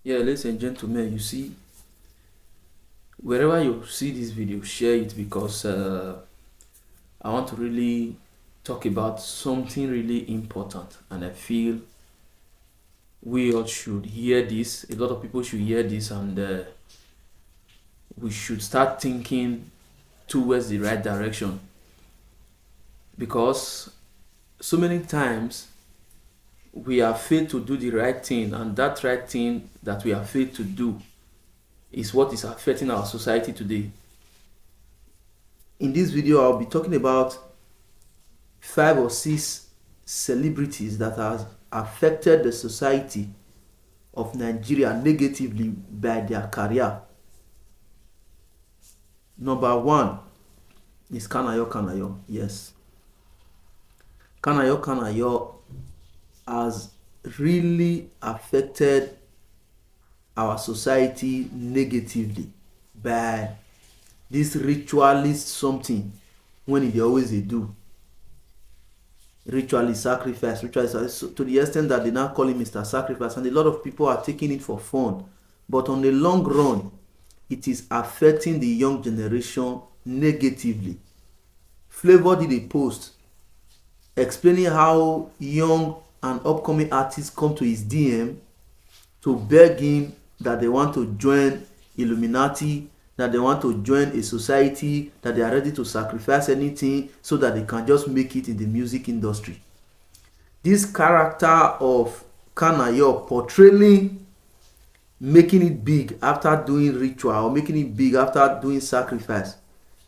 Yeah, ladies and gentlemen, you see, wherever you see this video, share it because I want to really talk about something really important, and I feel we all should hear this. A lot of people should hear this, and we should start thinking towards the right direction because so many times we are failed to do the right thing, and that right thing that we are failed to do is what is affecting our society today. In this video, I'll be talking about 5 or 6 celebrities that have affected the society of Nigeria negatively by their career. Number 1 is Kanayo Kanayo. Yes, Kanayo Kanayo has really affected our society negatively by this ritualist something when they always they do ritualist sacrifice, so to the extent that they now call him Mr. Sacrifice, and a lot of people are taking it for fun, but on the long run it is affecting the young generation negatively. Flavor did a post explaining how young and upcoming artists come to his DM to beg him that they want to join Illuminati, that they want to join a society, that they are ready to sacrifice anything so that they can just make it in the music industry. This character of Kanayo portraying making it big after doing ritual or making it big after doing sacrifice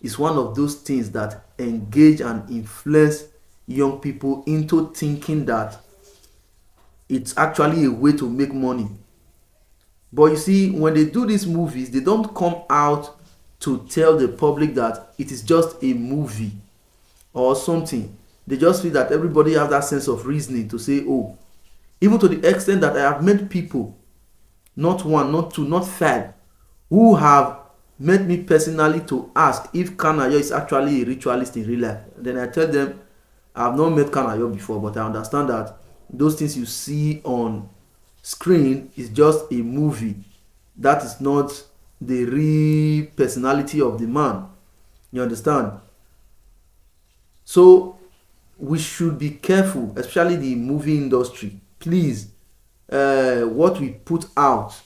is one of those things that engage and influence young people into thinking that it's actually a way to make money. But you see, when they do these movies, they don't come out to tell the public that it is just a movie or something. They just feel that everybody has that sense of reasoning to say, oh, even to the extent that I have met people, not 1, not 2, not 5, who have met me personally to ask if Kanayo is actually a ritualist in real life. Then I tell them, I have not met Kanayo before, but I understand that those things you see on screen is just a movie. That is not the real personality of the man. You understand? So we should be careful, especially the movie industry. Please, what we put out,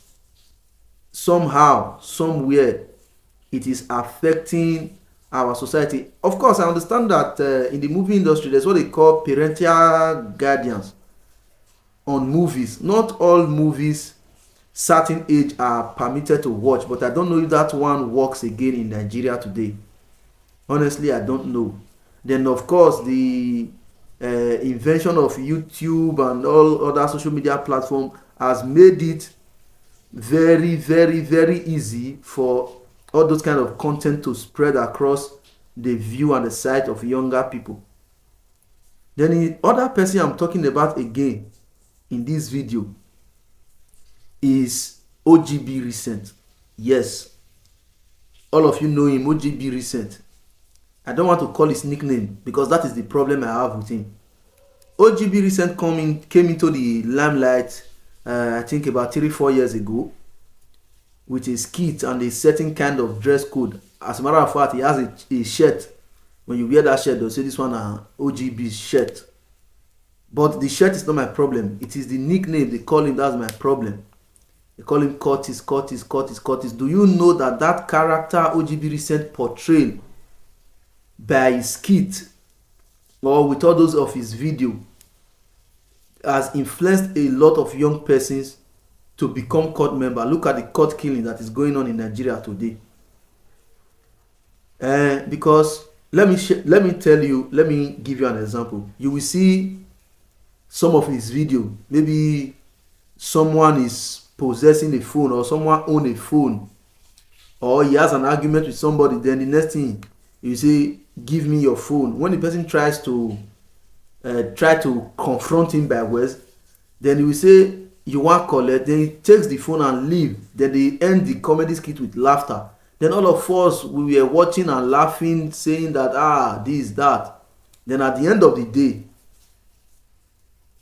somehow, somewhere, it is affecting our society. Of course, I understand that in the movie industry, there's what they call parental guardians on movies. Not all movies certain age are permitted to watch, but I don't know if that one works again in Nigeria today. Honestly, I don't know. Then of course the invention of YouTube and all other social media platforms has made it very, very, very easy for all those kind of content to spread across the view and the sight of younger people. Then the other person I'm talking about again in this video is OGB Recent. Yes, all of you know him, OGB Recent. I don't want to call his nickname because that is the problem I have with him. OGB Recent came into the limelight I think about 3-4 years ago with a skit and a certain kind of dress code. As a matter of fact, he has a shirt. When you wear that shirt, they'll say this one OGB's shirt. But the shirt is not my problem. It is the nickname they call him. That's my problem. They call him Curtis. Do you know that that character OGB Recent portrayed by his skit or with all those of his video has influenced a lot of young persons to become cult member? Look at the cult killing that is going on in Nigeria today. Because let me tell you, let me give you an example. You will see some of his video, maybe someone is possessing a phone or someone own a phone, or he has an argument with somebody. Then the next thing you say, give me your phone. When the person tries to confront him by words, then he will say you want collect. Then he takes the phone and leave. Then they end the comedy skit with laughter. Then all of us, we were watching and laughing, saying that this, that. Then at the end of the day,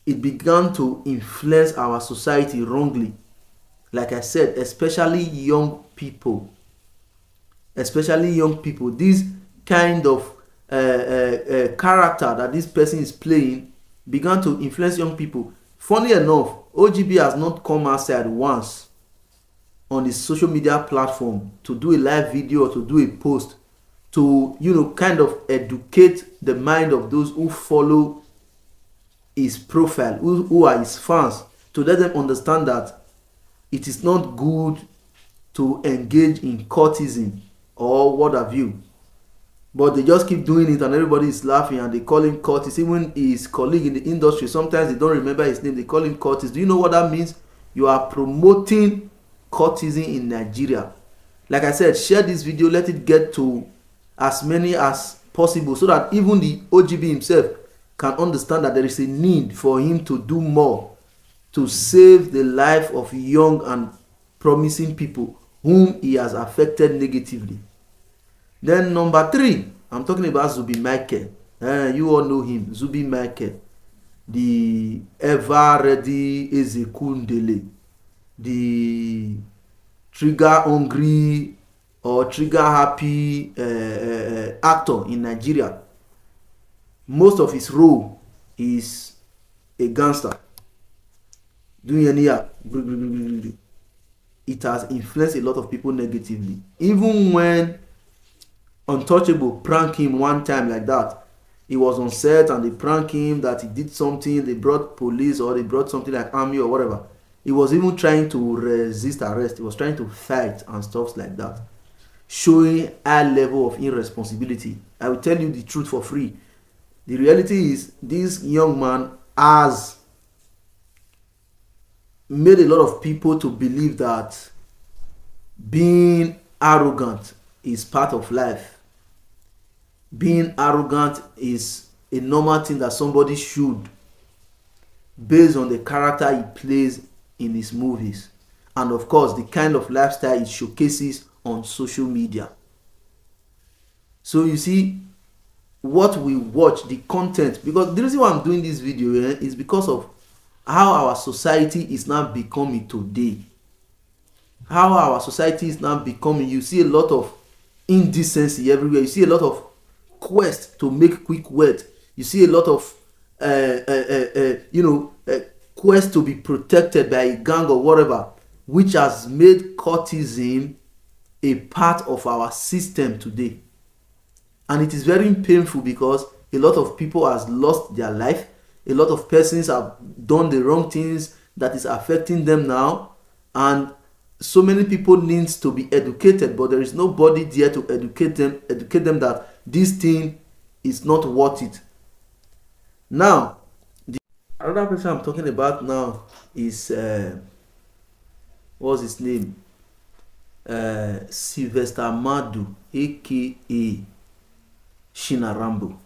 it began to influence our society wrongly. like I said, especially young people, this kind of character that this person is playing began to influence young people. Funny enough, OGB has not come outside once on his social media platform to do a live video or to do a post to, kind of educate the mind of those who follow his profile, who are his fans, to let them understand that it is not good to engage in courtesan or what have you. But they just keep doing it and everybody is laughing and they call him Curtis. Even his colleague in the industry, sometimes they don't remember his name, they call him Curtis. Do you know what that means? You are promoting courtesan in Nigeria. Like I said, share this video, let it get to as many as possible so that even the OGB himself can understand that there is a need for him to do more to save the life of young and promising people whom he has affected negatively. Then number 3, I'm talking about Zubby Michael. You all know him, Zubby Michael, the ever ready Ezekundele, the trigger hungry or trigger happy actor in Nigeria. Most of his role is a gangster doing any act. It has influenced a lot of people negatively. Even when Untouchable prank him one time like that, he was on set and they prank him that he did something, they brought police or they brought something like army or whatever. He was even trying to resist arrest. He was trying to fight and stuff like that, showing a level of irresponsibility. I will tell you the truth for free. The reality is this young man has made a lot of people to believe that being arrogant is part of life. Being arrogant is a normal thing that somebody should, based on the character he plays in his movies, and of course the kind of lifestyle he showcases on social media. So you see, what we watch, the content, because the reason why I'm doing this video is because of how our society is now becoming today. How our society is now becoming. You see a lot of indecency everywhere. You see a lot of quest to make quick wealth. You see a lot of quest to be protected by a gang or whatever, which has made courtesan a part of our system today. And it is very painful because a lot of people has lost their life. A lot of persons have done the wrong things that is affecting them now, and so many people needs to be educated, but there is nobody there to educate them that this thing is not worth it. Now, another person I'm talking about now is what's his name? Sylvester Madu, aka Shina Rambo.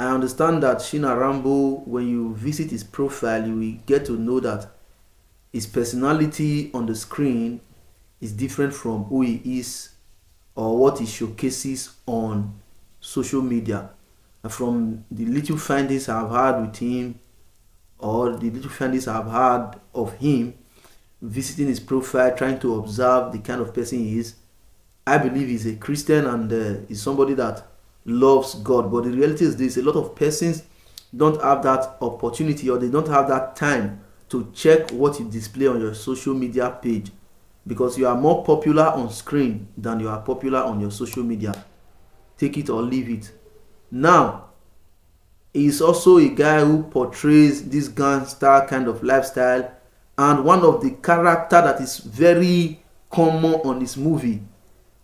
I understand that Shina Rambo, when you visit his profile, you will get to know that his personality on the screen is different from who he is or what he showcases on social media. And from the little findings I've had with him, or the little findings I've had of him visiting his profile, trying to observe the kind of person he is, I believe he's a Christian and is somebody that loves God. But the reality is this: a lot of persons don't have that opportunity, or they don't have that time to check what you display on your social media page, because you are more popular on screen than you are popular on your social media. Take it or leave it. Now, he's also a guy who portrays this gangster kind of lifestyle, and one of the character that is very common on this movie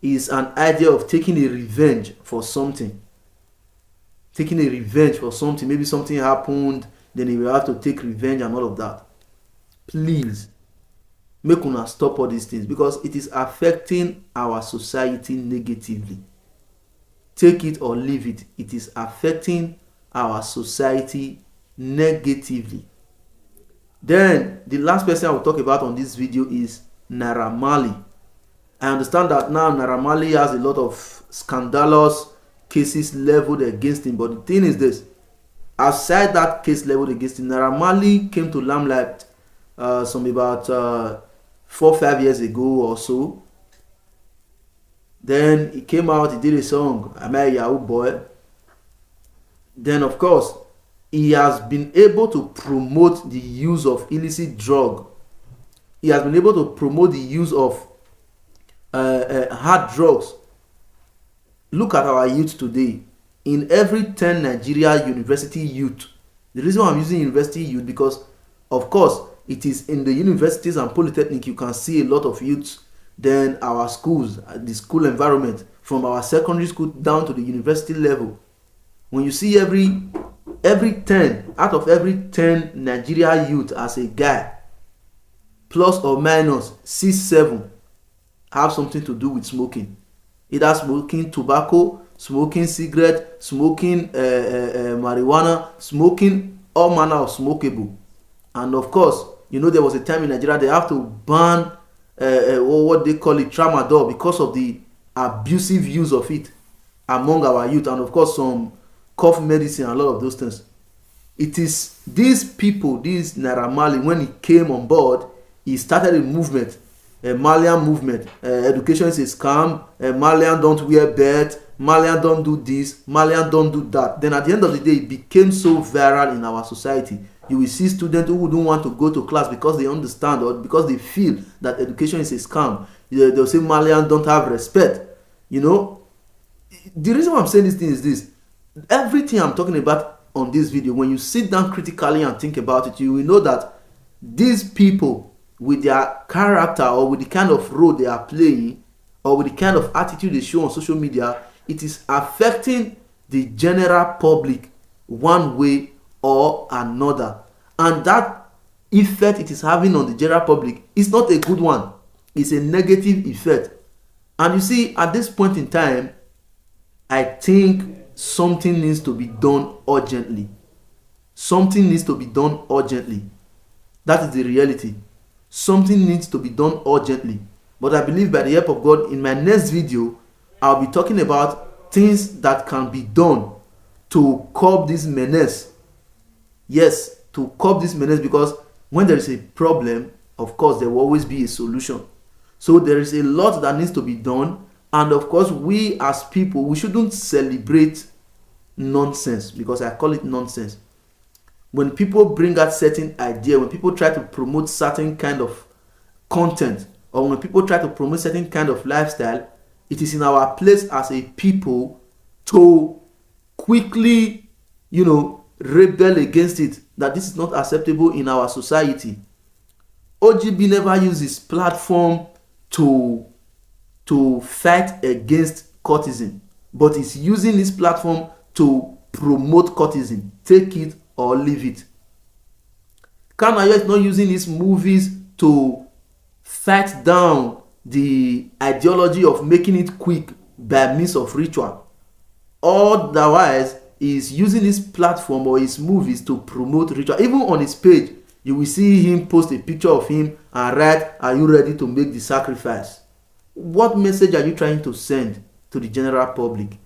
is an idea of taking a revenge for something. Taking a revenge for something. Maybe something happened, then he will have to take revenge and all of that. Please, make una stop all these things, because it is affecting our society negatively. Take it or leave it. It is affecting our society negatively. Then, the last person I will talk about on this video is Naira Marley. I understand that now Naira Marley has a lot of scandalous cases leveled against him. But the thing is this: aside that case leveled against him, Naira Marley came to limelight some about 4 5 years ago or so. Then he came out, he did a song, Am I a Yahoo Boy? Then of course, he has been able to promote the use of illicit drug. He has been able to promote the use of hard drugs. Look at our youth today. In every 10 Nigeria university youth, the reason why I'm using university youth, because of course it is in the universities and polytechnic you can see a lot of youths. Then our schools, the school environment, from our secondary school down to the university level, when you see every 10 out of every 10 Nigeria youth as a guy, plus or minus 6 7 have something to do with smoking, either smoking tobacco, smoking cigarette, smoking marijuana, smoking all manner of smokable. And of course, you know, there was a time in Nigeria they have to ban what they call it, tramadol, because of the abusive use of it among our youth, and of course some cough medicine and a lot of those things. It is these people, this Naira Marley, when he came on board, he started a movement, a Malian movement. Education is a scam. Malian don't wear belt. Malian don't do this. Malian don't do that. Then at the end of the day, it became so viral in our society. You will see students who don't want to go to class because they understand or because they feel that education is a scam. They'll say Malian don't have respect. You know, the reason why I'm saying this thing is this. Everything I'm talking about on this video, when you sit down critically and think about it, you will know that these people, with their character or with the kind of role they are playing or with the kind of attitude they show on social media, it is affecting the general public one way or another. And that effect it is having on the general public is not a good one. It's a negative effect. And you see, at this point in time, I think something needs to be done urgently. Something needs to be done urgently. That is the reality. Something needs to be done urgently. But I believe by the help of God, in my next video, I'll be talking about things that can be done to curb this menace. Yes, to curb this menace, because when there is a problem, of course, there will always be a solution. So there is a lot that needs to be done. And of course, we as people, we shouldn't celebrate nonsense, because I call it nonsense. When people bring out certain idea, when people try to promote certain kind of content, or when people try to promote certain kind of lifestyle, it is in our place as a people to quickly, rebel against it, that this is not acceptable in our society. OGB never used his platform to fight against cultism, but he's using his platform to promote cultism. Take it or leave it. Kanayo is not using his movies to fight down the ideology of making it quick by means of ritual. Otherwise, he's using his platform or his movies to promote ritual. Even on his page, you will see him post a picture of him and write, "Are you ready to make the sacrifice?" What message are you trying to send to the general public?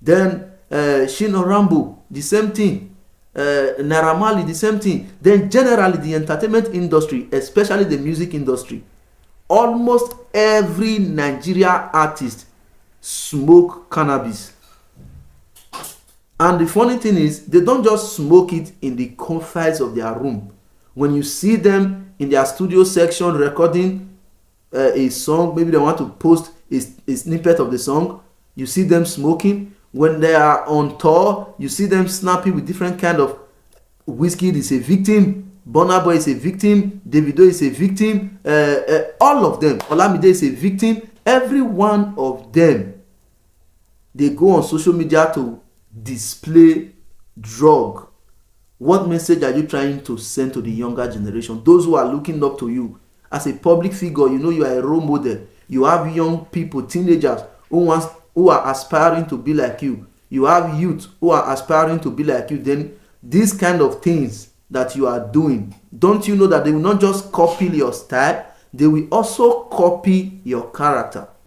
Then Shino Rambo, the same thing. Naira Marley, the same thing. Then generally the entertainment industry, especially the music industry, almost every Nigeria artist smoke cannabis. And the funny thing is, they don't just smoke it in the confines of their room. When you see them in their studio section recording a song, maybe they want to post a snippet of the song, you see them smoking. When they are on tour, you see them snapping with different kind of whiskey. Is a victim. Burna Boy is a victim. Davido is a victim. All of them. Olamide is a victim. Every one of them, they go on social media to display drug. What message are you trying to send to the younger generation? Those who are looking up to you as a public figure, you are a role model. You have young people, teenagers who are aspiring to be like you. You have youth who are aspiring to be like you. Then these kind of things that you are doing, don't you know that they will not just copy your style, they will also copy your character.